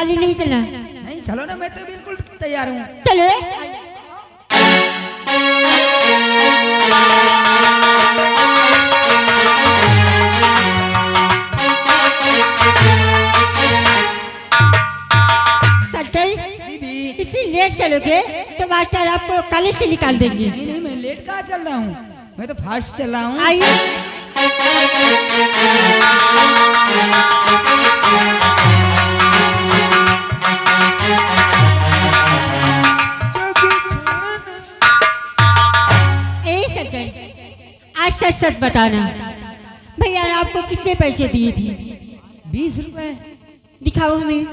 खाली नहीं चलना। नहीं चलो ना, मैं तो बिल्कुल तैयार हूँ। चलो। इसी लेट चलोगे तो मास्टर आपको कॉलेज से निकाल देंगे। नहीं नहीं, मैं लेट कहाँ चल रहा हूँ, मैं तो फास्ट चल रहा हूँ। आइए। आज सच सच बताना, भैया ने आपको कितने पैसे दिए थे? 20 रुपए। दिखाओ हमें।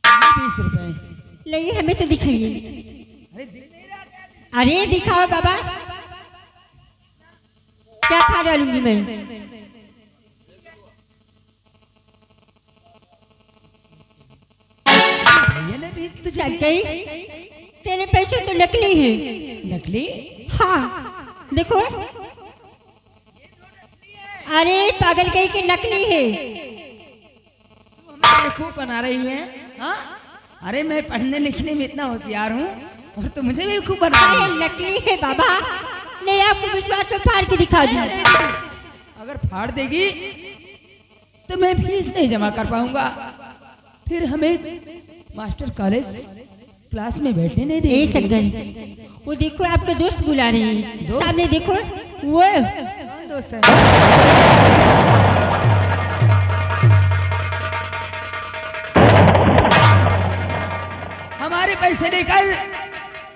20 रुपए। नहीं, हमें तो दिखाइए। अरे दिखाओ बाबा, क्या खा डालूंगी मैं। तो चल गई, तेरे पैसे तो नकली हैं। नकली? हाँ देखो। अरे पागल कहीं के नकली है। खूब बना रही है। हाँ, अरे मैं पढ़ने लिखने में इतना होशियार हूँ और तो मुझे भी खूब बना रही है। नकली है बाबा। नहीं, आपको विश्वास तो फाड़ के दिखा दूँ। अगर फाड़ देगी तो मैं फीस नहीं जमा कर पाऊंगा, फिर हमें मास्टर कॉलेज क्लास में बैठने नहीं देंगे। सज्जन, वो देखो आपके दोस्त बुला रहे हैं। सामने देखो, वो दोस्त है। हमारे पैसे लेकर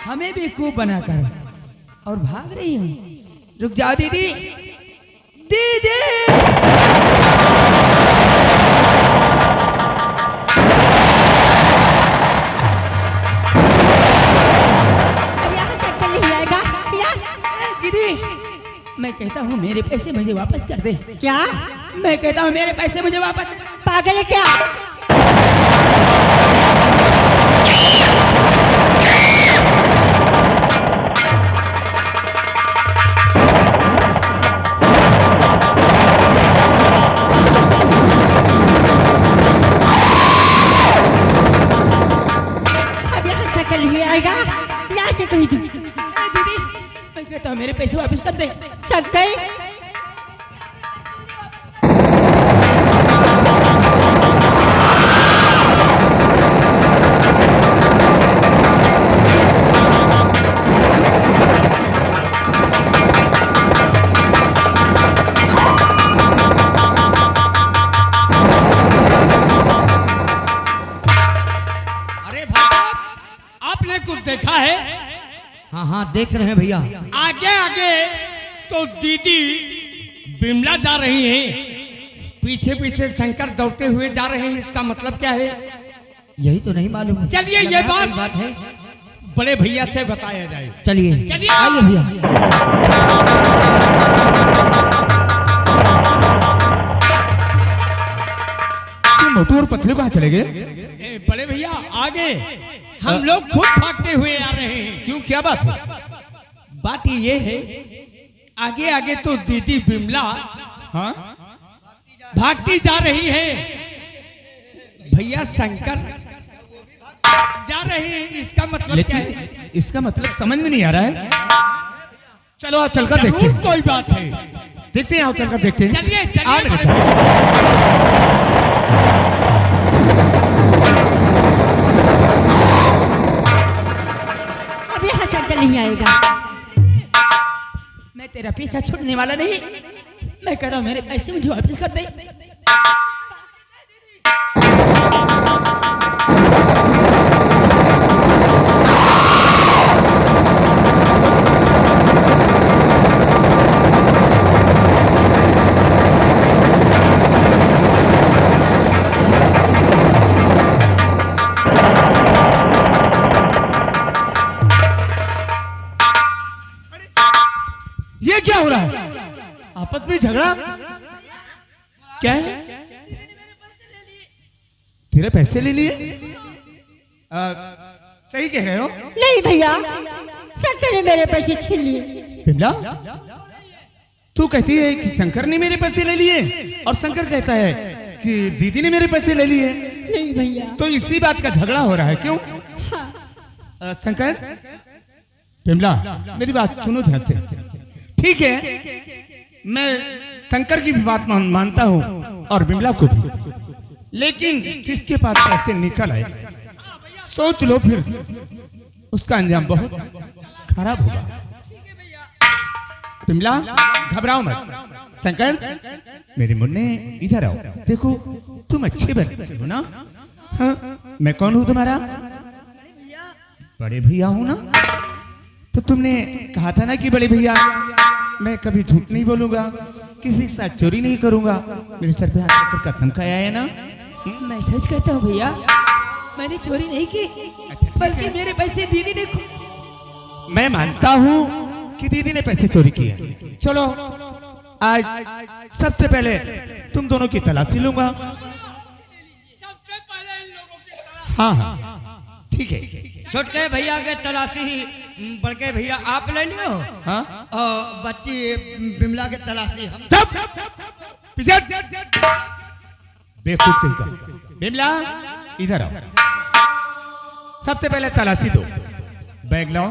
हमें भी खूब बनाकर और भाग रही हूँ। रुक जाओ दीदी, दीदी। मैं कहता हूँ मेरे पैसे मुझे वापस कर दे। क्या? मैं कहता हूँ मेरे पैसे मुझे वापस। पागल है क्या? अब यहाँ शक्ल नहीं आएगा, यहाँ से कहीं दूर। दीदी, मैं कहता हूँ मेरे पैसे वापस कर दे। सब गई। अरे भाई, आपने कुछ देखा है? हाँ हाँ देख रहे हैं भैया। आगे आगे तो दीदी बिमला जा रही हैं, पीछे पीछे शंकर दौड़ते हुए जा रहे हैं। इसका मतलब क्या है? यही तो नहीं मालूम। चलिए ये बात है, बड़े भैया से बताया जाए। चलिए चलिए आइए भैया। मोटू और पतलू कहाँ चले गए? बड़े भैया आगे हम लोग खुद भागते हुए आ रहे हैं। क्यों, क्या बात है? बात ये है, आगे आगे तो दीदी बिमला हाँ भागती जा रही है, भैया शंकर जा रहे हैं। इसका मतलब क्या है? लेकिन इसका मतलब समझ में नहीं आ रहा है। चलो आप चलकर देखते हैं। कोई बात है, देखते हैं, आओ चलकर देखते हैं। चलिए आ मेरे चलिए। साथ। अब यहाँ शक्ल नहीं आएगा। मैं तेरा पीछा छूटने वाला नहीं। मैं कहता हूँ मेरे पैसे मुझे वापस कर दे। ये क्या हो रहा है? आपस में झगड़ा क्या है? तेरे पैसे ले लिए? सही कह रहे हो? नहीं भैया, शंकर ने मेरे पैसे छीन लिए। बिमला, तू कहती है कि शंकर ने मेरे पैसे ले लिए और शंकर कहता है कि दीदी ने मेरे पैसे ले लिए। नहीं भैया। तो इसी बात का झगड़ा हो रहा है, क्यों? हाँ। शंकर, बिमला, मेरी बात सुनो ध्यान से। ठीक है, मैं शंकर की भी बात मानता हूँ और बिमला को भी, लेकिन जिसके पास पैसे निकल आए, सोच लो फिर उसका अंजाम बहुत खराब होगा। बिमला, घबराओ मत। शंकर, मेरे मुन्ने, इधर आओ। देखो, तुम अच्छे बच्चे हो ना? हाँ, मैं कौन हूँ तुम्हारा? बड़े भैया हूँ ना? तो तुमने कहा था ना कि बड़े भैया मैं कभी झूठ नहीं बोलूंगा, किसी के साथ चोरी नहीं करूंगा। मेरे सर पे हाथ रखकर कसम खाया है ना? मैं सच कहता हूँ भैया, मैंने चोरी नहीं की, बल्कि मेरे पैसे दीदी ने मैं मानता हूँ कि दीदी ने पैसे चोरी किए। चलो, आज सबसे पहले तुम दोनों की तलाशी लूंगा। सबसे पहले इन लोगों की तलाश। हाँ हाँ, ठीक है। छोटके भैया के तलाशी बड़के भैया आप ले लियो। हाँ, और बच्ची बिमला के तलाशी हम। चुप, पीछे बेवकूफ कहीं का। बिमला, इधर आओ। सबसे पहले तलाशी दो। बैग लाओ।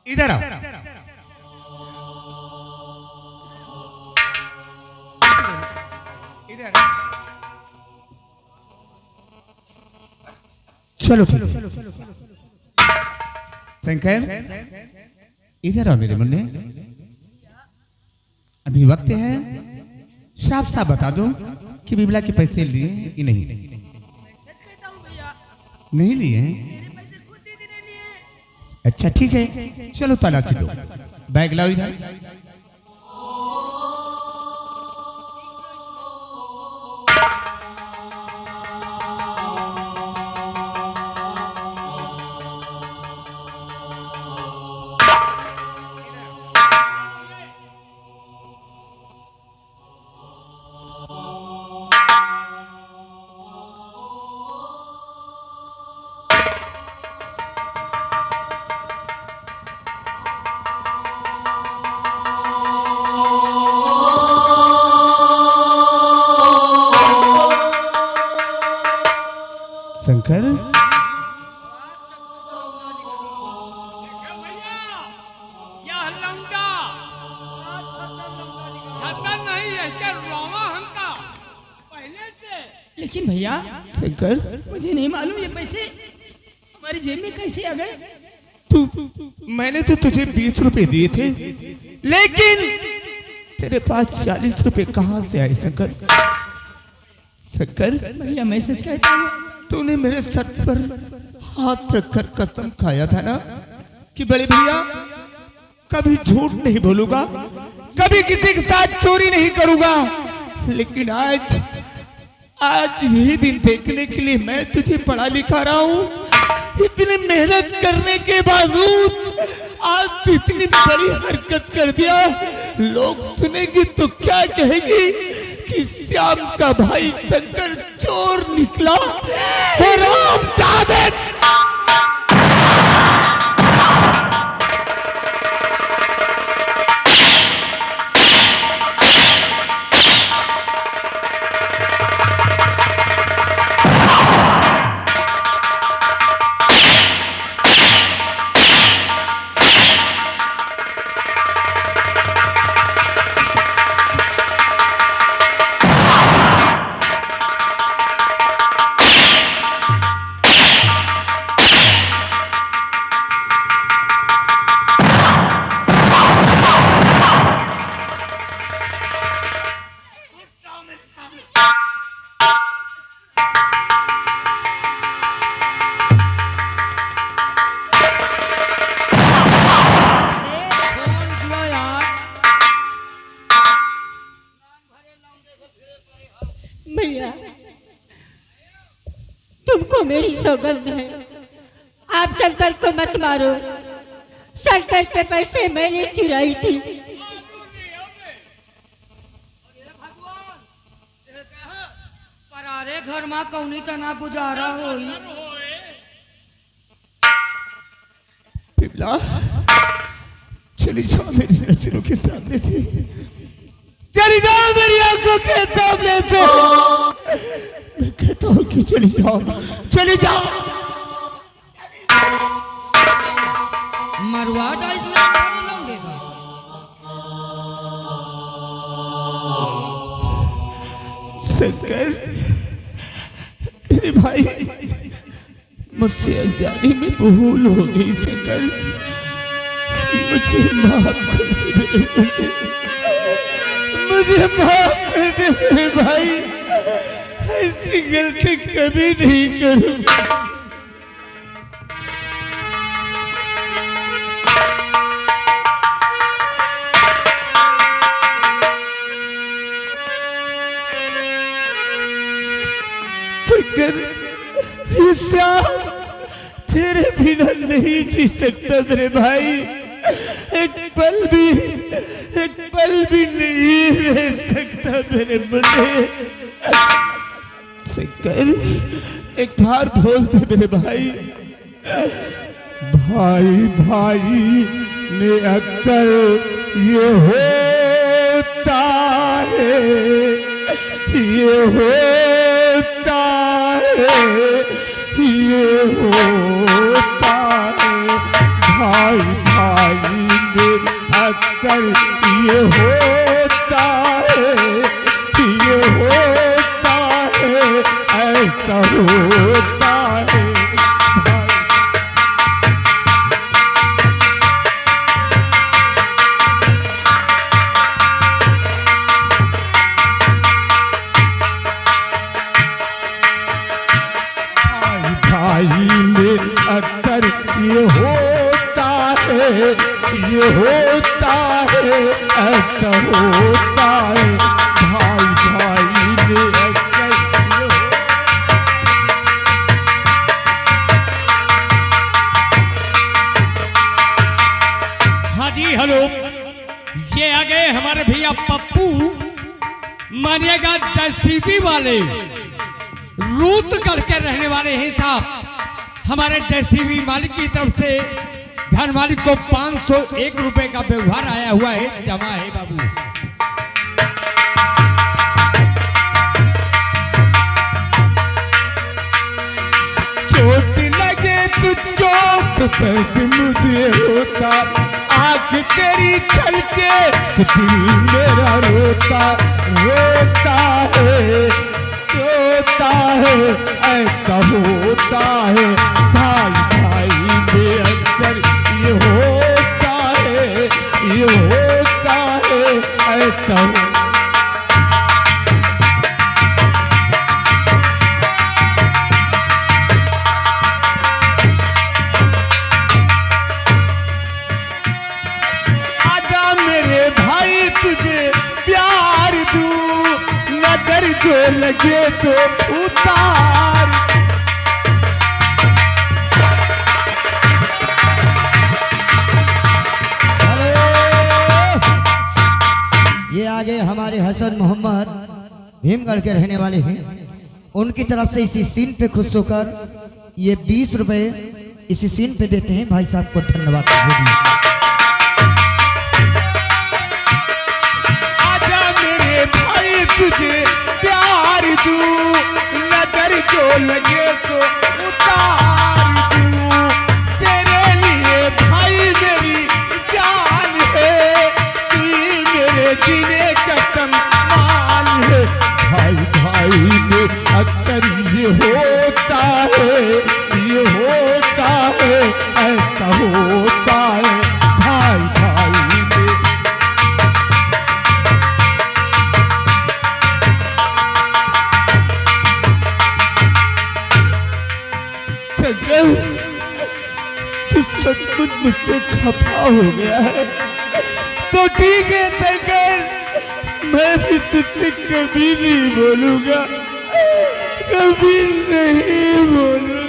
इधर आओ। इधर। चलो ठीक है। शंकर, इधर आओ मेरे मुन्ने। अभी वक्त है, साफ साफ बता दो कि बिमला के पैसे लिए कि नहीं। नहीं लिए? अच्छा ठीक है, चलो तलाशी दो। बैग लाओ इधर। शंकर, यह लंका छतर नहीं है क्या? रोमा हमका पहले से। लेकिन भैया, शंकर, मुझे नहीं मालूम ये पैसे हमारी जेब में कैसे आ गए। मैंने तो तुझे 20 रुपए दिए थे, लेकिन तेरे पास 40 रुपए कहां से आए? शंकर, शंकर, भैया मैं सच कहता हूँ, तूने मेरे सर पर हाथ रखकर कसम खाया था ना कि बड़े भैया कभी झूठ नहीं बोलूंगा, कभी किसी के साथ चोरी नहीं करूंगा। लेकिन आज यही दिन देखने के लिए मैं तुझे पढ़ा लिखा रहा हूँ। इतनी मेहनत करने के बावजूद आज तू इतनी बड़ी हरकत कर दिया। लोग सुनेंगे तो क्या कहेंगे कि श्याम का भाई शंकर चोर निकला। हरामजादे! भैया, तुमको मेरी सौगंध है, आप शंकर को मत मारो। शंकर के पैसे मैंने चुराई थी। अरे घर में कौनी तना गुजारा होई। बिमला चली जाओ मेरी नजरों के सामने से, चली जाओ मेरी आंखों के सामने से। मैं कहता हूँ कि चली जाओ, चली जाओ। मरवा डाइस में मारे लौंडे का। शंकर मेरे भाई, मुझसे अज्ञानी में भूल हो गई शंकर, मुझे माफ कर दे मेरे भाई, मुझे माफ कर दे मेरे भाई, ऐसी गलती कभी नहीं करूंगा। तेरे बिना नहीं जी सकता मेरे भाई, एक पल भी नहीं रह सकता मेरे मन में। शंकर एक बार बोल दे मेरे भाई। भाई भाई में अक्सर ये होता है, ये होता है, ये होता है। भाई भाई में अक्सर ये होता है, ये होता है, ऐसा होता है। भाई में अक्सर ये होता है, ये होता है, ऐसा होता है। भाई भाई में अक्सर ये हाँ जी हेलो, ये आ गए हमारे भैया पप्पू, मानिएगा जेसीबी वाले, रूतगढ़ के रहने वाले हैं साहब। हमारे जेसीबी मालिक की तरफ से घर मालिक को 501 रुपए का व्यवहार आया हुआ है, जमा है बाबू। चोट लगे तुझको तो दर्द मुझे होता, आंख तेरी छलके तो दिल मेरा रोता, रोता है, होता है, ऐसा होता है। भाई भाई में अक्सर ये होता है, ये होता है, ऐसा होता है। आजा मेरे भाई तुझे प्यार दूं, नजर जो लगे तो उतार। ये आगे हमारे हसन मोहम्मद भीमगढ़ के रहने वाले हैं, उनकी तरफ से इसी सीन पे खुश होकर ये 20 रुपए इसी सीन पे देते हैं। भाई साहब को धन्यवाद। आजा मेरे भाई तुझे प्यार दूं, नजर जो लगे तो उतार दूं। तेरे लिए भाई मेरी जान है, तू मेरे जीने का कमाल है। भाई भाई में अक्सर ये होता है, ये होता है, ऐसा होता है। भाई भाई में शंकर तू सचमुच मुझसे खफा हो गया है तो ठीक है शंकर, मैं भी तुझसे कभी नहीं बोलूंगा, कभी नहीं बोलूंगा।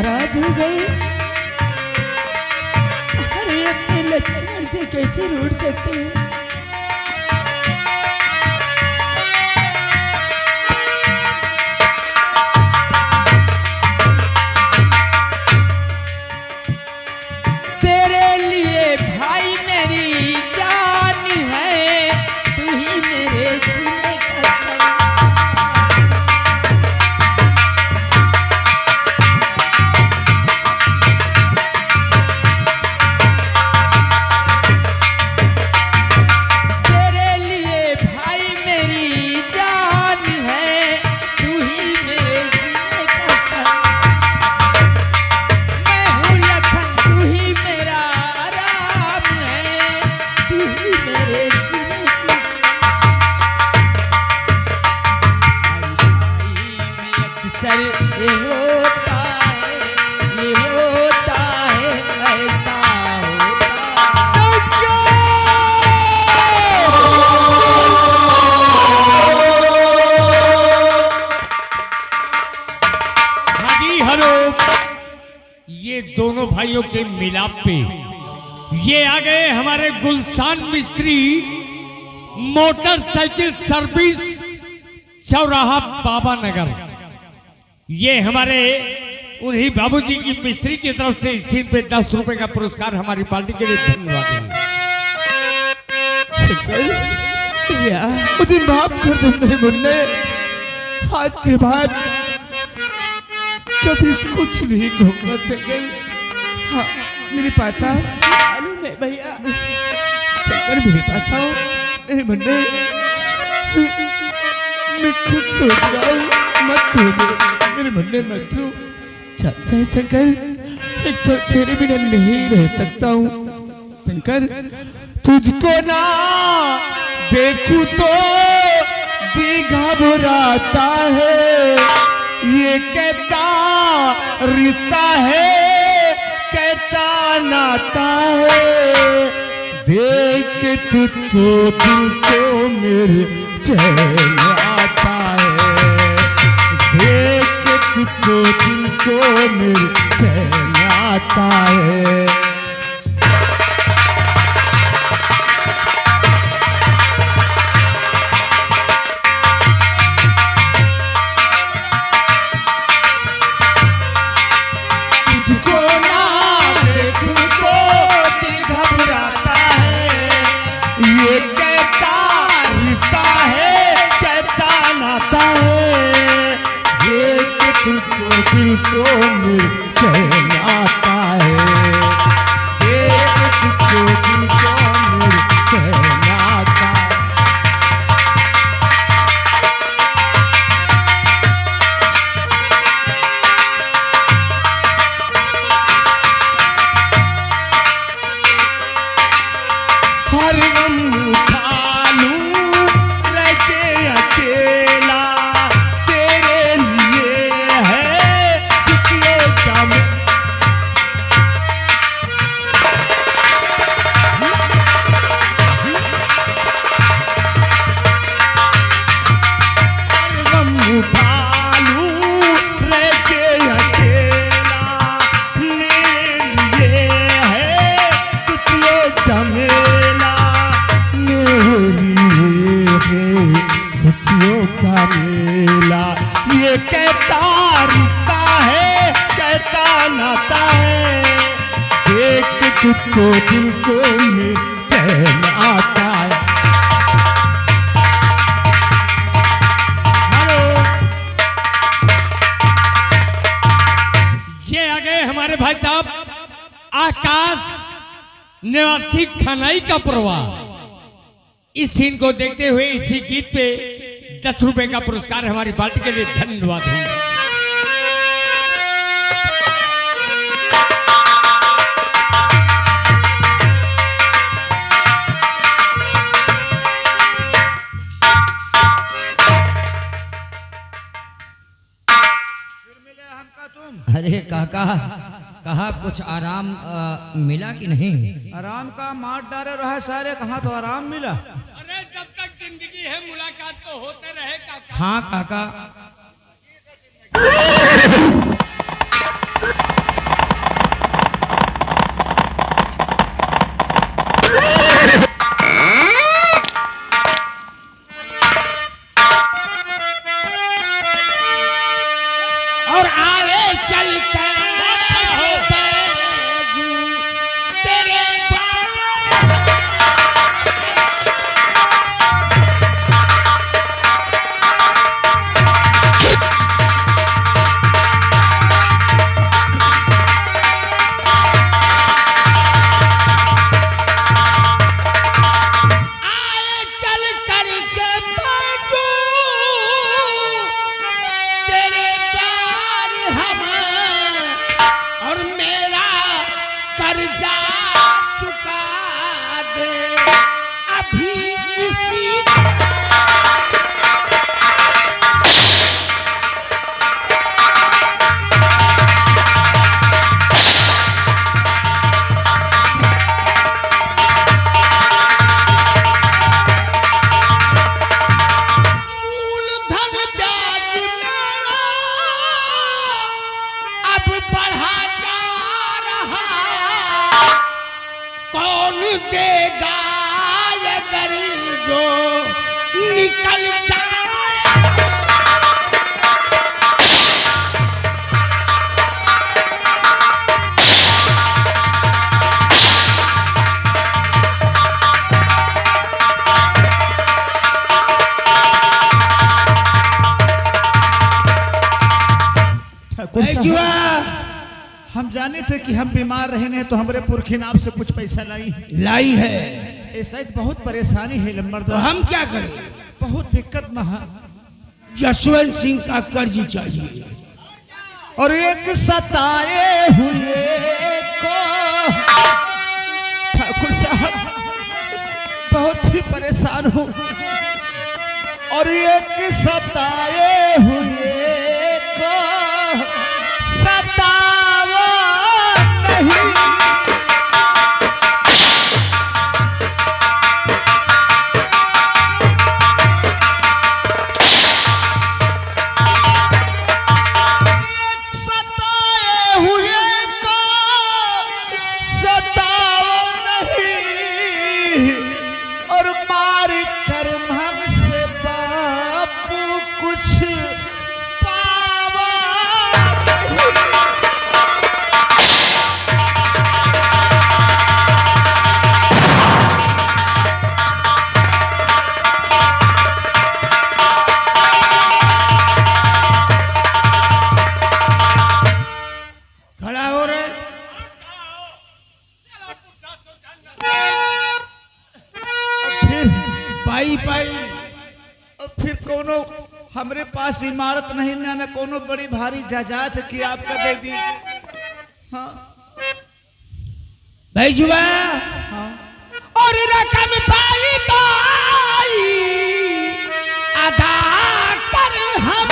नाराज हो गए। अरे अपने लक्ष्मण से कैसे रूठ सकते हैं। तेरे लिए भाई मेरी जान है, तू ही मेरे जीने का तेरे लिए भाई मेरी जान है, तू ही मेरे जीने का सनम। मैं हूँ लखन, तू ही मेरा राम है, तू ही मेरे जीने की में अक्सर ये होता है, ऐसा होता हाँ जी हेलो। ये दोनों भाइयों के मिलाप पे ये आ गए हमारे गुलशान मिस्त्री, मोटरसाइकिल सर्विस, चौराहा बाबा नगर। ये हमारे उन्हीं बाबूजी की मिस्त्री की तरफ से इस सीन पे 10 रुपए का पुरस्कार हमारी पार्टी के लिए धन्यवाद है। भैया मुझे माफ कर दो मेरे मुन्ने, आज के बाद कभी कुछ नहीं कहूँगा शंकर। हाँ मेरे पास आओ। मालूम है भैया। शंकर मेरे पास आओ मेरे मुन्ने, मैं खुद सोच रहा हूँ, मत रो मेरे मुन्ने, मत रो। जानता है शंकर, एक पल तेरे बिना नहीं रह सकता हूँ शंकर। तुझको ना देखूं तो जी घबराता है, ये कैसा रिश्ता है, कैसा नाता है। देख के तुझको दिल को मेरे चैन आता है, देख के तुझको दिल को मेरे चैन आता है। दिल को मेरे चैन आता है, देख तुझको दिल को मेरे चैन आता है। हर गम उठा लूं रह के अकेला, तेरे लिए है जितिए कम। हर गम उठा लूं रह के अकेला, मेरे लिए है जितिए झमेला, मेरी है खुशियों का मेला। ये कैसा रिश्ता है, कैसा नाता है, देख तुझको दिल को में चैन आता है। हेलो। ये आ गए हमारे भाई साहब आकाश निवासी खनाई का परवाह। इस सीन को देखते हुए इसी गीत पे 10 रुपए का पुरस्कार हमारी पार्टी के लिए धन्यवाद है। अरे काका, कहा कुछ आराम मिला कि नहीं? आराम का मार डाले रहा सारे, कहाँ तो आराम मिला। अरे जब तक जिंदगी है मुलाकात तो होते रहे काका। हाँ काका। और आए चल कर तेरे देगा ये गरीबो निकल जाए। हम जाने थे कि हम बीमार रहे ने तो हमारे पुरखिन आपसे कुछ पैसा लाई है। ऐसा बहुत परेशानी है तो लंबरदार। हम क्या करें? बहुत दिक्कत में है। जसवंत सिंह का कर्ज चाहिए और एक सताए हुए को ठाकुर साहब बहुत ही परेशान हूँ। और एक सताए हुए को सतावा नहीं। फिर कोनो हमरे पास इमारत नहीं ना कोनो बड़ी भारी जायदाद कि आपका दे दी। हाँ भाई जुबा। हाँ और रकम पाई पाई अदा कर हम।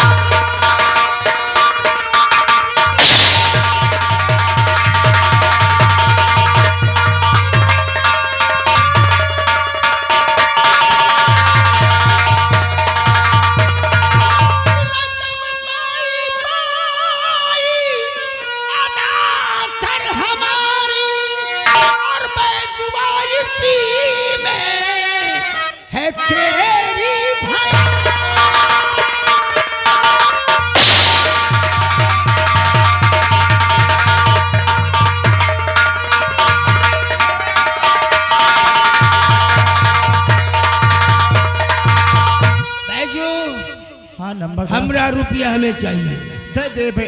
हमरा रुपया हमें चाहिए। दे दे भाई,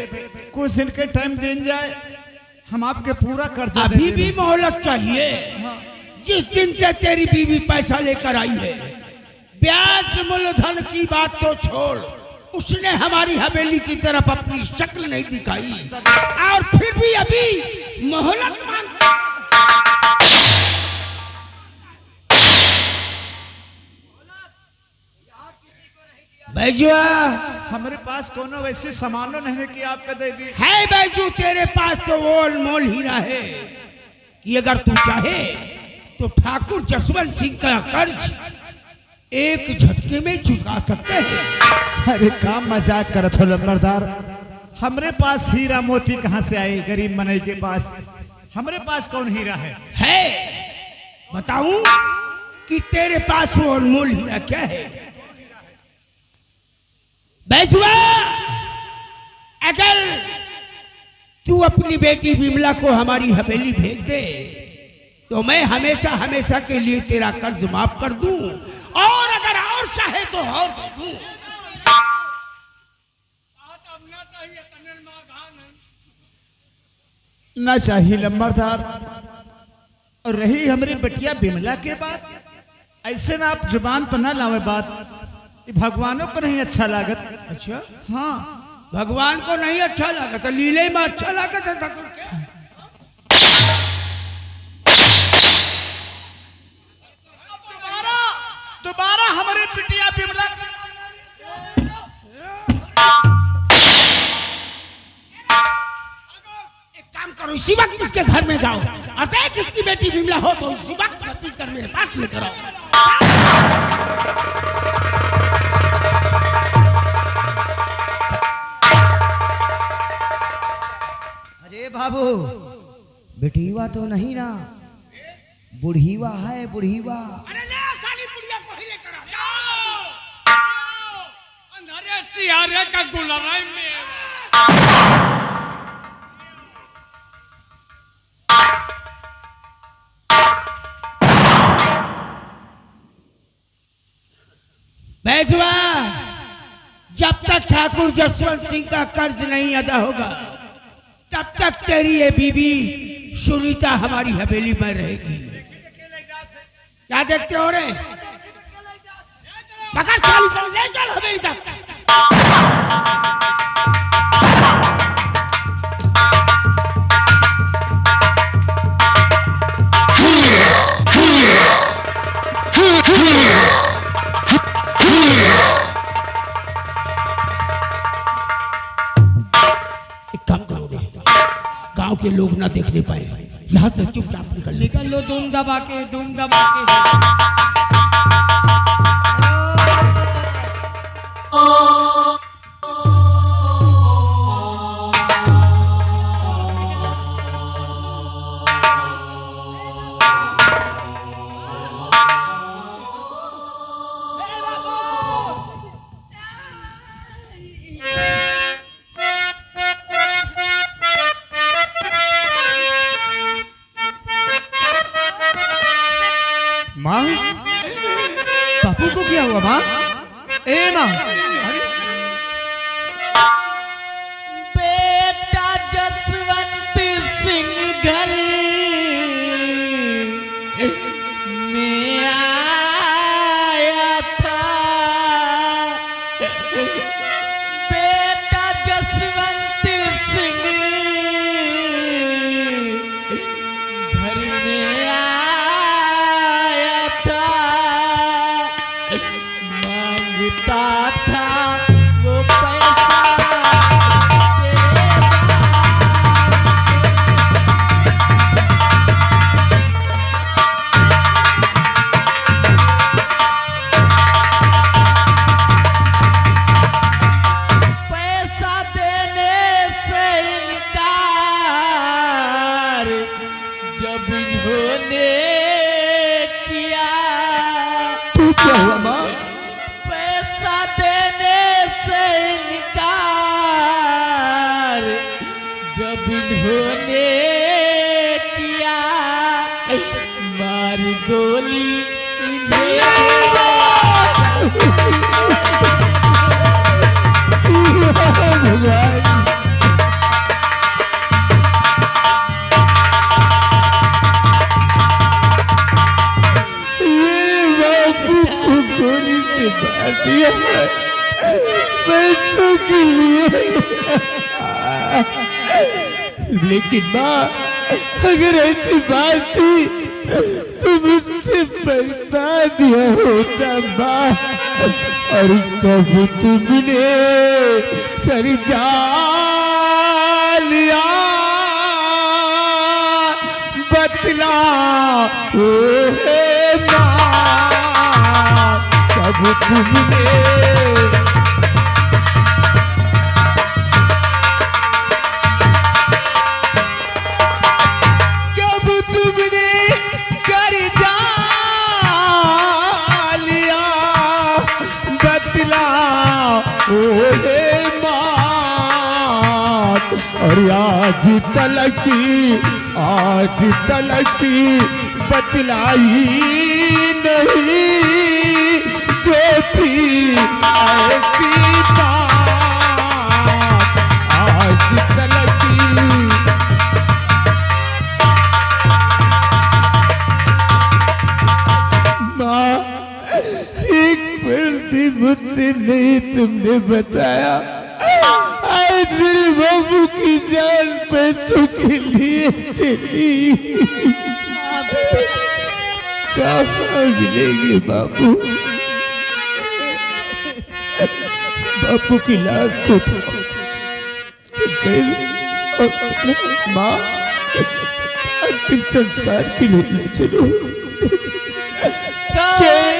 कुछ दिन के टाइम दे जाए, हम आपके पूरा कर्जा दे अभी भी मोहलत चाहिए। हाँ। जिस दिन से तेरी बीवी पैसा लेकर आई है, ब्याज मूलधन की बात तो छोड़, उसने हमारी हवेली की तरफ अपनी शक्ल नहीं दिखाई और फिर भी अभी मोहलत मांगता। बैजुआ, हमारे पास कोनो वैसे सामान नहीं कि आपका दे दी है बैजू, तेरे पास तो वो अनमोल हीरा है कि अगर तू चाहे तो ठाकुर जसवंत सिंह का कर्ज एक झटके में चुका सकते हैं। अरे काम मजाक करत हो लंबरदार, हमरे पास हीरा मोती कहाँ से आए गरीब मनई के पास? हमरे पास कौन हीरा है? बताऊं कि तेरे पास वो अनमोल हीरा क्या है? बैजुआ, अगर तू अपनी बेटी विमला को हमारी हवेली भेज दे तो मैं हमेशा हमेशा के लिए तेरा कर्ज माफ कर दूं, और अगर और चाहे तो और दे दूं। ना चाहिए लम्बरदार। और रही हमारी बटिया बिमला के बात, ऐसे ना आप जुबान पर ना लावे बात, ये भगवानों को नहीं अच्छा लागत। अच्छा, हाँ, भगवान को नहीं अच्छा लगा तो लीले में अच्छा लगा था तो क्या? दोबारा हमारी बिटिया बिमला काम करो, इसी वक्त इसके घर में जाओ और देख इसकी बेटी विमला हो तो इसी वक्त घसीट कर मेरे पास लेकर आओ। अरे बाबू, बेटीवा तो नहीं ना, बुढ़ीवा है, बुढ़ीवा। अरे ले साली बुढ़िया को ही लेकर आ जाओ। अंधारे सियारे का गुलराई में बैजवा, जब तक ठाकुर जसवंत सिंह का कर्ज नहीं अदा होगा तब तक तेरी ये बीबी सुनीता हमारी हवेली में रहेगी। क्या देखते हो रे? पकड़ चालू कर, ले चल हवेली तक। गांव के लोग ना देखने पाए, यहाँ से चुपचाप निकल लो, धूम दबा के। माँ, बापू को क्या हुआ माँ? ए माँ, बेटा जसवंत सिंह घर में आया था, बेटा जसवंत सिंह घर में आया था, मांगता था वो पैसा पैसा देने से इनकार जब इन्होंने किया, तू क्या हुआ माँ? पैसा देने से इनकार जब इन्होंने किया, मार गोली इन्हें बापू को गोली से मार दिया है पैसों के लिए। लेकिन माँ, अगर ऐसी बात थी तो मुझसे बता दिया होता माँ, और कब तुमने कर्जा लिया बतला ओ है माँ, कब तुमने कर्जा लिया बतला ओ हे माँ, और आज तलक की बतलाई नहीं जो थी ऐसी बात आज तलक की। माँ, एक पल भी मुझसे नहीं तुमने बताया आज मेरे बाबू की जान पैसों के लिए चली। कहाँ मिलेगी बाबू? बापू की लाश को माँ अंतिम संस्कार के लिए ले चलो। कौन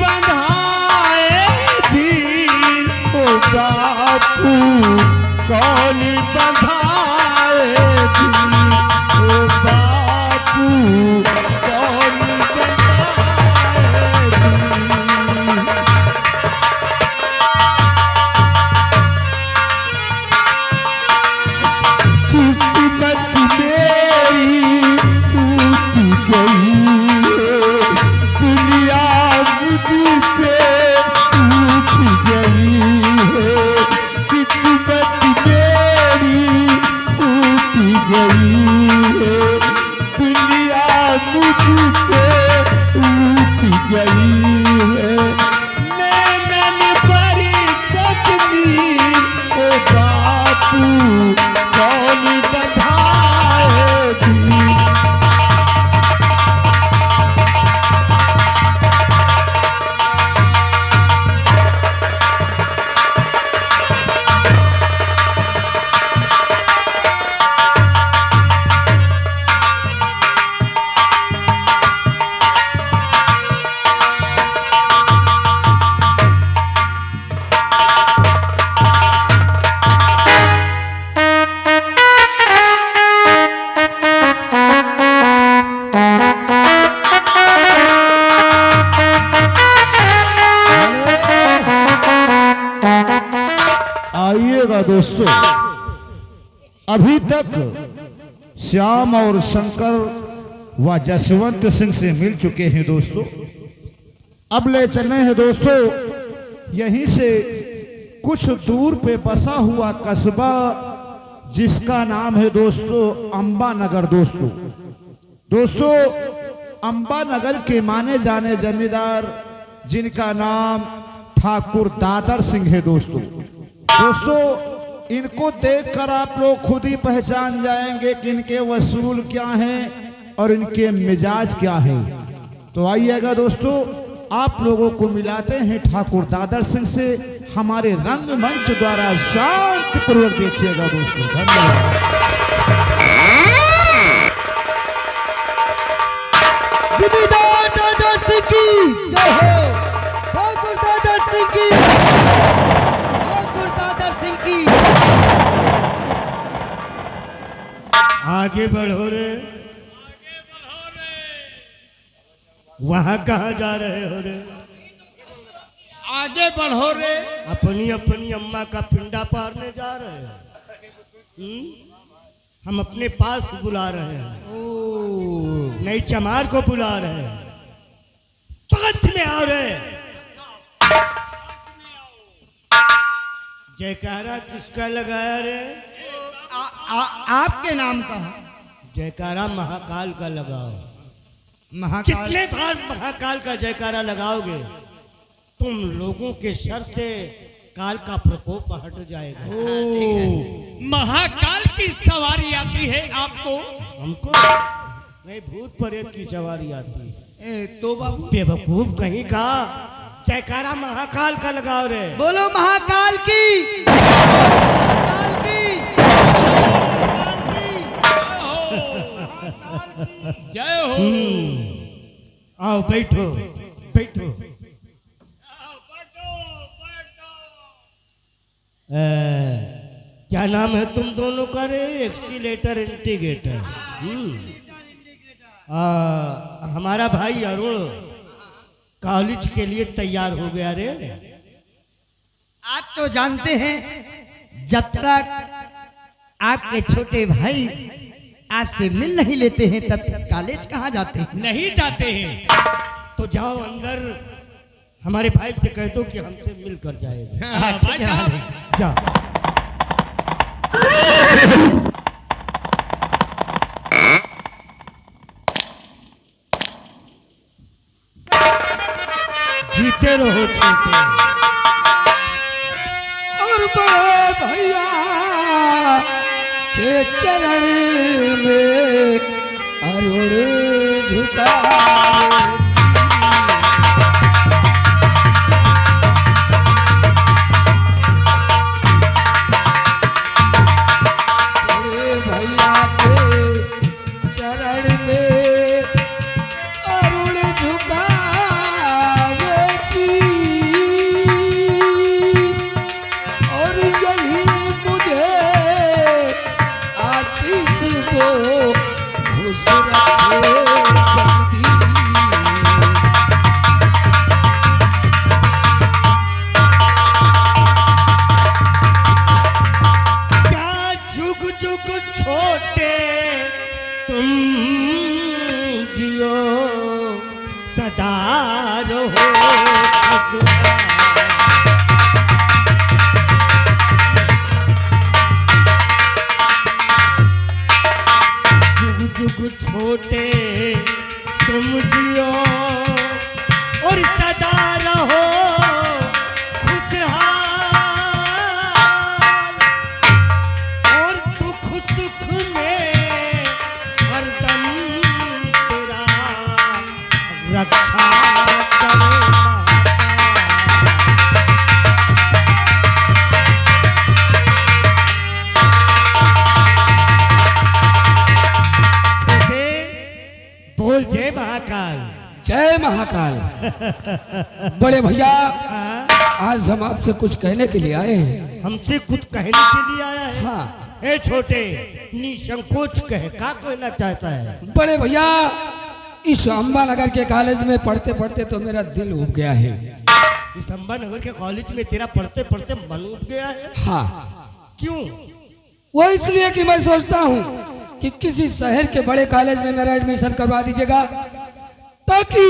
बंधाए दी ओ बापू कौन बंधाए दी। किस्मत मेरी फूट गई दुनिया मुझसे टूट गई है। गई है दुनिया मुझसे रूठ गई है। नैनन भरी सजनी ओ बापू कौन बधाएगी। आइएगा दोस्तों, अभी तक श्याम और शंकर व जसवंत सिंह से मिल चुके हैं दोस्तों। अब ले चलने हैं दोस्तों यहीं से कुछ दूर पे बसा हुआ कस्बा जिसका नाम है दोस्तों अंबा नगर। दोस्तों अंबा नगर के माने जाने जमींदार जिनका नाम ठाकुर दादर सिंह है दोस्तों इनको देखकर आप लोग खुद ही पहचान जाएंगे कि इनके वसूल क्या हैं और इनके मिजाज क्या है। तो आइएगा दोस्तों, आप लोगों को मिलाते हैं ठाकुर दादर सिंह से हमारे रंगमंच द्वारा। शांतिपूर्वक देखिएगा दोस्तों। धन्यवाद। जमींदार दादर सिंह की जय हो। ठाकुर दादर सिंह की, ठाकुर दादर सिंह की। आगे बढ़ो रे। वहाँ कहाँ जा रहे हो रे? आगे बढ़ो रे। अपनी अपनी अम्मा का पिंडा पारने जा रहे हैं। हम अपने पास बुला रहे हैं। नई चमार को बुला रहे हैं। पास में आओ रे। जयकारा किसका लगाया रे? आपके नाम का है। जयकारा महाकाल का लगाओ। महाकाल। कितने बार महाकाल का जयकारा लगाओगे तुम लोगों के सर से काल का प्रकोप हट जाएगा। महाकाल की सवारी आती है आपको? हमको नहीं, भूत प्रेत की सवारी आती है। तो बाबू बेवकूफ कहीं का। जयकारा महाकाल का लगाओ रे। बोलो महाकाल की, महाकाल की। आओ बैठो बैठो। क्या नाम है तुम दोनों का रे? Accelerator integrator. हमारा भाई अरुण कॉलेज के लिए तैयार हो गया रे। आप तो जानते हैं जब तक आपके छोटे भाई आपसे मिल नहीं लेते हैं तब तक कॉलेज कहाँ जाते हैं? नहीं जाते हैं। तो जाओ अंदर हमारे भाई से कह दो कि हमसे मिल कर जाएगा। हाँ, भाई साहब। जा। जीते रहो छोटे। और बड़े भैया के चरण में अरुण झुका भैया के चरण में अरुण झुका और यही मुझे आशीष दो खुश रखे जगदीश। क्या जुग जुग छोटे तुम जियो सदा रहो खुशहाल। जुग जुग छोटे तुम जियो और सदा रहो खुशहाल। और दुख सुख में हरदम तेरा रक्षा करेगा। बोल जय महाकाल। जय महाकाल। बड़े भैया आज हम आपसे कुछ कहने के लिए आए हैं। हमसे कुछ कहने के लिए आया है? हाँ। ए छोटे निसंकोच कहे, क्या कहना चाहता है? बड़े भैया इस अम्बानगर के कॉलेज में पढ़ते पढ़ते तो मेरा दिल उब गया है। इस अम्बानगर के कॉलेज में तेरा पढ़ते पढ़ते मन उब गया है? हाँ। क्यों? वो इसलिए कि मैं सोचता हूँ कि किसी शहर के बड़े कॉलेज में मेरा एडमिशन करवा दीजिएगा ताकि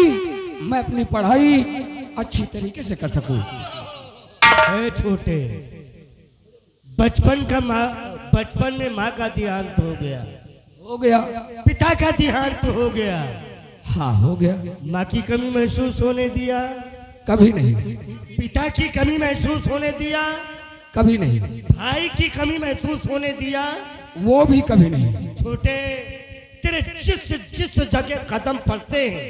मैं अपनी पढ़ाई अच्छी तरीके से कर सकूं। ए छोटे बचपन में माँ का देहांत हो गया। हो गया। पिता का देहांत हो गया। हाँ हो गया। माँ की कमी महसूस होने दिया? कभी नहीं। पिता की कमी महसूस होने दिया? कभी नहीं। भाई की कमी महसूस होने दिया? वो भी कभी नहीं। छोटे तेरे जिस जगह कदम पड़ते हैं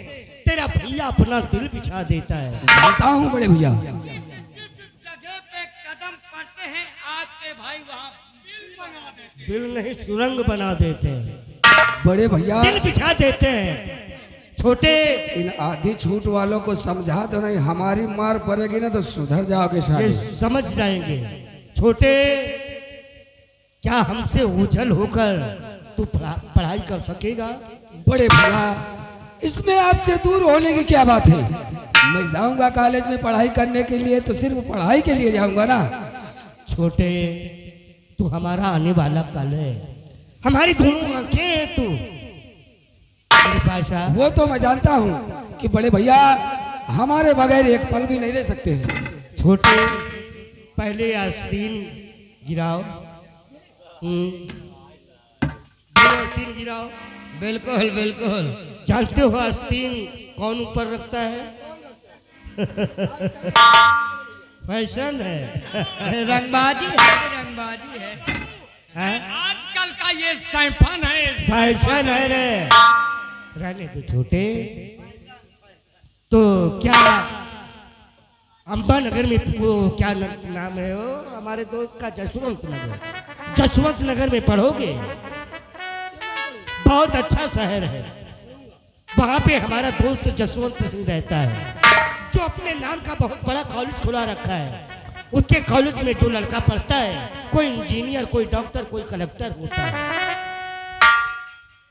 तेरा भैया अपना दिल बिछा देता है। जानता हूँ बड़े भैया। जगह पे कदम पड़ते हैं आपके भाई वहाँ दिल नहीं सुरंग बना देते हैं। बड़े भैया दिल बिछा देते हैं। छोटे इन आधी छूट वालों को समझा दो नहीं, हमारी मार पड़ेगी ना तो सुधर जाओगे ये सारे। समझ जाएंगे। छोटे क्या हमसे ओझल होकर तू पढ़ाई कर सकेगा? बड़े भैया इसमें आपसे दूर होने की क्या बात है? मैं जाऊंगा कॉलेज में पढ़ाई करने के लिए तो सिर्फ पढ़ाई के लिए जाऊंगा ना। छोटे तू हमारा आने वाला कल है, हमारी दोनों आंखें हैं तू। मेरे पास आ। वो तो मैं जानता हूँ कि बड़े भैया हमारे बगैर एक पल भी नहीं रह सकते हैं। छोटे पहले आस्तीन गिराओ। आस्तीन गिराओ। बिल्कुल बिल्कुल। जानते हो आस्तीन कौन ऊपर रखता है? फैशन है। रंगबाजी है, रंगबाजी है। हैं? आजकल का ये सैंपन है। फैशन है रे। रहने दो छोटे। तो क्या अम्बानगर में वो क्या नाम है वो हमारे दोस्त का? जसवंत नगर। जसवंत नगर में पढ़ोगे? बहुत अच्छा शहर है, वहां पे हमारा दोस्त जसवंत सिंह रहता है, जो अपने नाम का बहुत बड़ा कॉलेज खुला रखा है। उसके कॉलेज में जो लड़का पढ़ता है, कोई इंजीनियर, कोई डॉक्टर, कोई कलेक्टर होता है।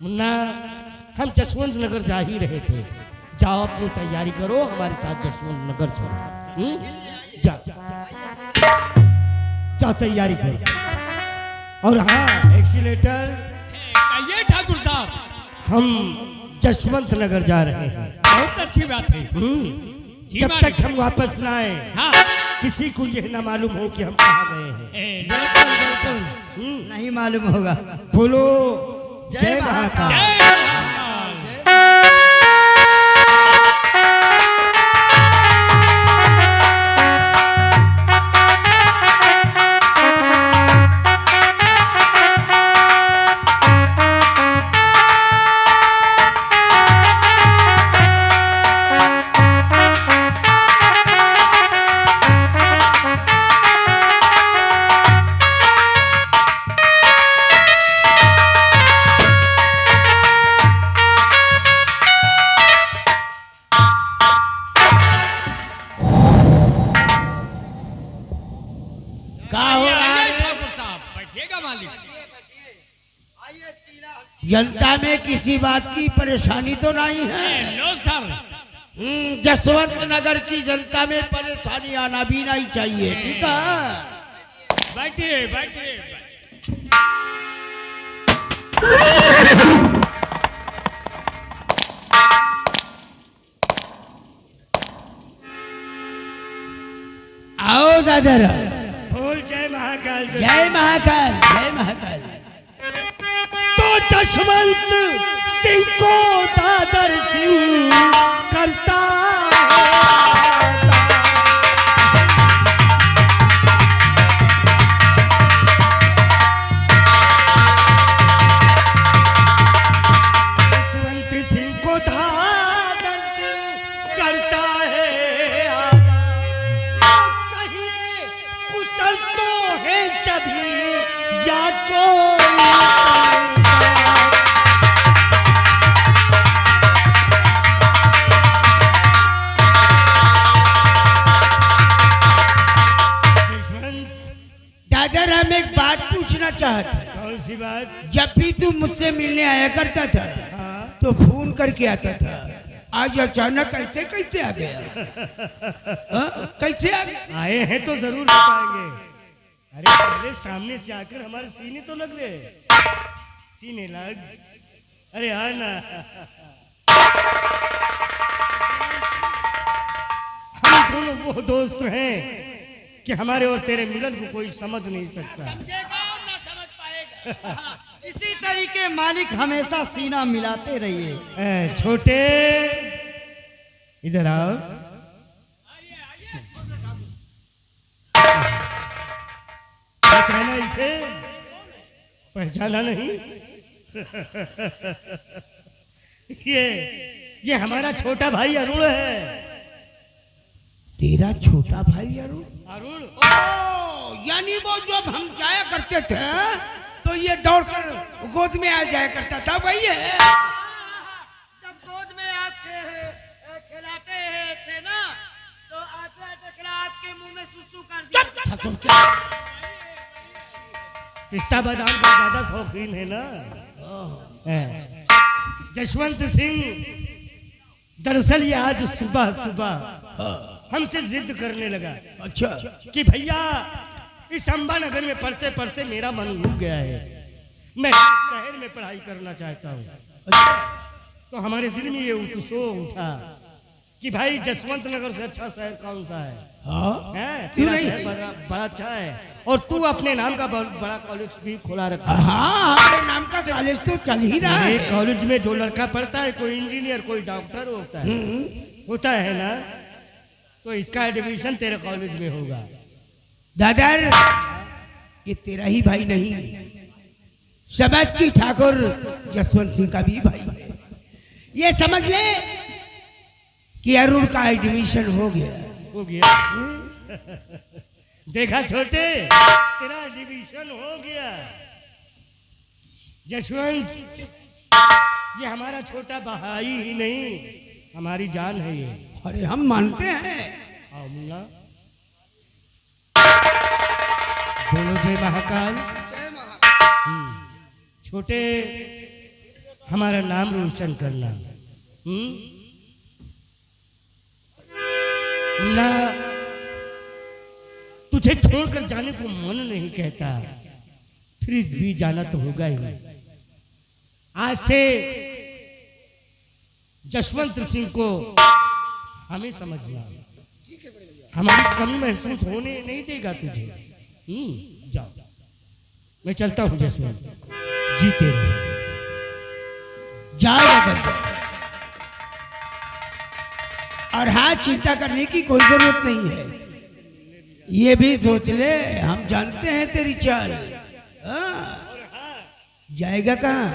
मुन्ना, हम जसवंत नगर जा ही रहे थे। जाओ अपनी तैयारी करो, हमारे साथ जसवंत नगर चलो। जा जा तैयारी करो। और हाँ, एक्सीलेटर, कहिए ठाकुर साहब। हम जसवंत नगर जा रहे हैं। बहुत अच्छी बात है। जी जब मालिक। तक हम वापस ना आए, हाँ। किसी को यह ना मालूम हो कि हम कहाँ गए हैं। बिल्कुल बिल्कुल। नहीं मालूम होगा। बोलो जय जय महाकाल। महाकाल। जय महाकाल। ठाकुर साहब बैठिएगा मालिक। जनता में किसी बात की परेशानी तो नहीं है। लो सर। जसवंत नगर की जनता में परेशानी आना भी नहीं चाहिए, ठीक है। बैठिए बैठिए। आओ दादर। बोल जय महाकाल। जय महाकाल, जय महाकाल। तो जसवंत सिंह को दादर सिंह करता जसवंत सिंह को दादर सिंह करता है आदा। कहिए कुचल तो है सभी या कोई दादर, हम एक बात पूछना चाहते हैं। कौन सी बात? जब भी तू मुझसे मिलने आया करता था हाँ? तो फोन करके आता था। आज अचानक कैसे कैसे आ गया? कैसे आ गया? आए हैं तो जरूर बताएंगे। अरे पहले सामने से आकर हमारे सीने तो लग रहे। सीने लग। अरे आ ना। हम दोनों वो दोस्त हैं कि हमारे और तेरे मिलन को कोई समझ नहीं सकता। इसी तरीके मालिक हमेशा सीना मिलाते रहिए। छोटे, इधर आओ। पहचाना इसे? पहचाना नहीं? ये हमारा छोटा भाई अरुण है। तेरा छोटा भाई अरुण? अरुण? ओ, यानी वो जब हम जाया करते थे तो ये दौड़कर गोद में आ जाया करता था, वही है। जब गोद में आप खिलाते थे ना, तो आते आपके मुंह में सुसु कर दिया। ठाकुर क्या? पिस्ता बादाम का ज्यादा शौकीन है ना। जसवंत सिंह, दरअसल ये आज सुबह सुबह हमसे जिद करने लगा। अच्छा। कि भैया इस अंबा नगर में पढ़ते पढ़ते मेरा मन रुक गया है, मैं शहर में पढ़ाई करना चाहता हूँ। तो हमारे दिल में ये उत्सव उठा कि भाई जसवंत नगर से अच्छा शहर कौन सा है? हाँ? हैं? क्यों तेरा नहीं? शहर बड़ा अच्छा है और तू अपने नाम का बहुत बड़ा कॉलेज भी खोला रखा है। हाँ, हमारे नाम का कॉलेज तो चल ही रहा ये है। कॉलेज में जो लड़का पढ़ता है, कोई इंजीनियर, कोई डॉक्टर होता है ना, तो इसका एडमिशन तेरे कॉलेज में होगा। दादर, ये तेरा ही भाई नहीं, समझ की ठाकुर जसवंत सिंह का भी भाई है। ये समझ ले कि अरुण का एडमिशन हो गया। देखा छोटे, तेरा एडमिशन हो गया। जसवंत, ये हमारा छोटा भाई ही नहीं, हमारी जान है ये। अरे हम मानते हैं। आओ मुन्ना, बोलो जय महाकाल। छोटे, हमारा नाम रोशन करना। मुन्ना, तुझे छोड़कर जाने को मन नहीं कहता, फिर भी जाना तो होगा ही। आज से जसवंत सिंह को हमें समझना, हमारी कमी महसूस होने नहीं देगा तुझे। जाओ, मैं चलता हूँ जसवंत, जीते रहो। जाएगा दरबार। और हाँ, चिंता करने की कोई जरूरत नहीं है। ये भी सोच ले, हम जानते हैं तेरी चाल। हाँ, जाएगा कहाँ?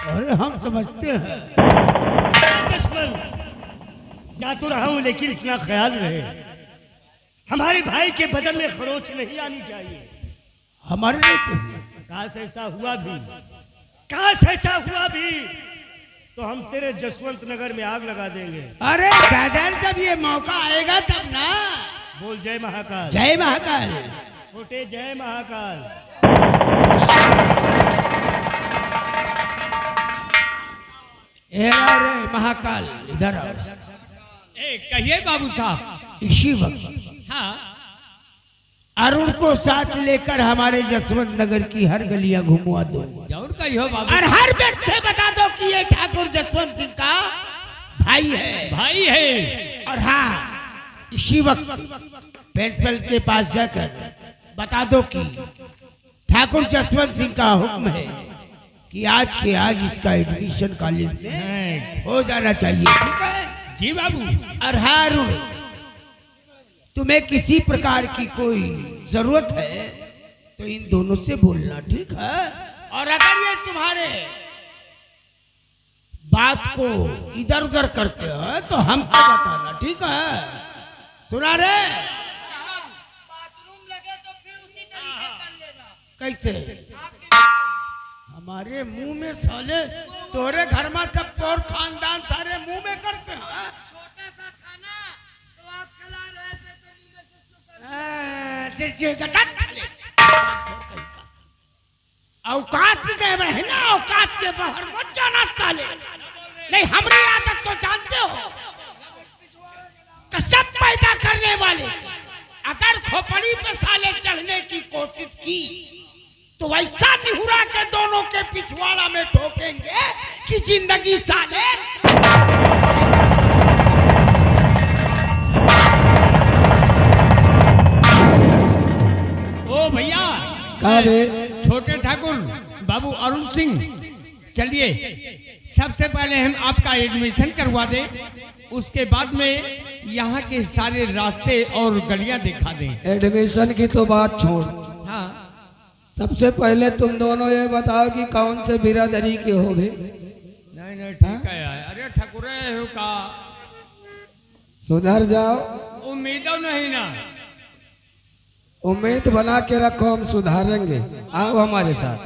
अरे हम समझते हैं। जसवंत, जा तो रहा हूँ, लेकिन इतना ख्याल रहे, हमारे भाई के बदन में खरोच नहीं आनी चाहिए। हमारे लिए काश ऐसा हुआ भी, काश ऐसा हुआ भी, तो हम तेरे जसवंत नगर में आग लगा देंगे। अरे दादा, जब ये मौका आएगा तब ना। बोल जय महाकाल। जय महाकाल। छोटे, जय महाकाल। ए रे महाकाल, इधर आओ। कहिए बाबू साहब। इसी वक्त हाँ, अरुण को साथ लेकर हमारे जसवंत नगर की हर गलियां घुमवा दो, जरूर कहियो बाबू। और हर व्यक्ति से बता दो कि ये ठाकुर जसवंत सिंह का भाई है। भाई है। और हाँ, इसी वक्त प्रिंसिपल के पास जाकर बता दो कि ठाकुर जसवंत सिंह का हुक्म है कि आज के आज इसका एडमिशन कॉलेज में हो जाना चाहिए। ठीक है जी बाबू। और हाँ अरुण, तुम्हें किसी प्रकार की कोई जरूरत है तो इन दोनों से बोलना, ठीक है? और अगर ये तुम्हारे बात को इधर उधर करते हैं तो हमको बताना, ठीक है? सुना रे? बाथरूम लगे तो फिर उसी तरीके कर लेना। कैसे? हमारे मुंह में साले, तोरे घर में सब और खानदान सारे मुंह में करते हैं। छोटा सा खाना तो आप खिला रहे थे तो मुंह में औकात दे रहे ना, औकात के बाहर मत जाना साले। नहीं, हमारी आदत तो जानते हो, कसम पैदा करने वाले। अगर खोपड़ी पे साले चढ़ने की कोशिश की तो वैसा निहुरा के दोनों के पिछवाड़ा में ठोकेंगे कि जिंदगी साले। ओ भैया, छोटे ठाकुर बाबू अरुण सिंह, चलिए सबसे पहले हम आपका एडमिशन करवा दें, उसके बाद में यहाँ के सारे रास्ते और गलियां दिखा दें। एडमिशन की तो बात छोड़, हाँ, सबसे पहले तुम दोनों ये बताओ कि कौन से बिरादरी के हो गए। नहीं नहीं ठीक है यार। अरे ठाकुरे हो का, सुधर जाओ। उम्मीद नहीं ना। उम्मीद बना के रखो, हम सुधारेंगे। आओ हमारे साथ।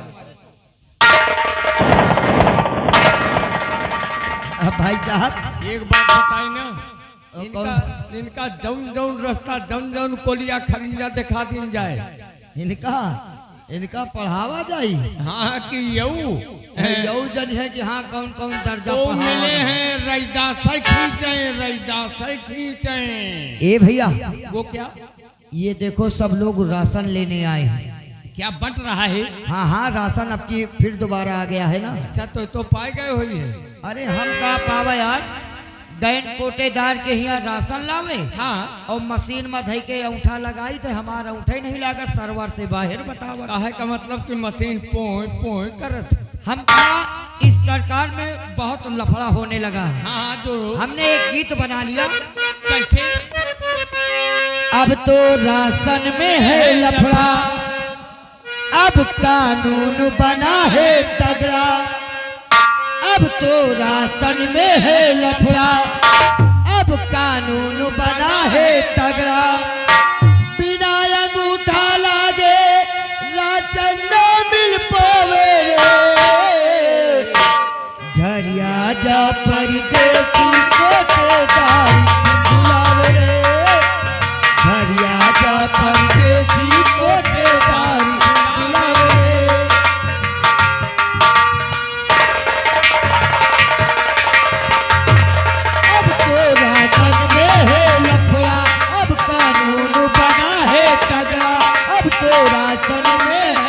भाई साहब, एक बात बताई ना, इनका जौन जौन रास्ता, जौन जौन कोलिया खरिंजा दिखा दिन जाए। इनका पढ़ावा जाई। हाँ कि यऊ जन है कि हाँ कौन कौन दर्जा तो पढ़ावा मिले है। हैं रैदास खींचे। ए भैया, वो क्या ये देखो सब लोग राशन लेने आए हैं। क्या बंट रहा है? हाँ हाँ, राशन अब की फिर दोबारा आ गया है ना। अच्छा, तो पाए गए हुई है। अरे हम कहा पावा यार, दैन कोटेदार के यहाँ राशन लावे। हाँ, और मशीन में धई के अंगूठा लगाई तो हमारा अंगूठा ही नहीं लगा, सर्वर से बाहर बतावा। कहे का मतलब कि मशीन पोय पोय करत। हम कहा इस सरकार में बहुत लफड़ा होने लगा है। हाँ, जो हमने एक गीत बना लिया। कैसे? अब तो राशन में है लफड़ा, अब कानून बना है तगड़ा। अब तो राशन में है लफड़ा, अब कानून बना है तगड़ा। बिना अंगूठा लागे राशन न मिल पावे रे। आंचल में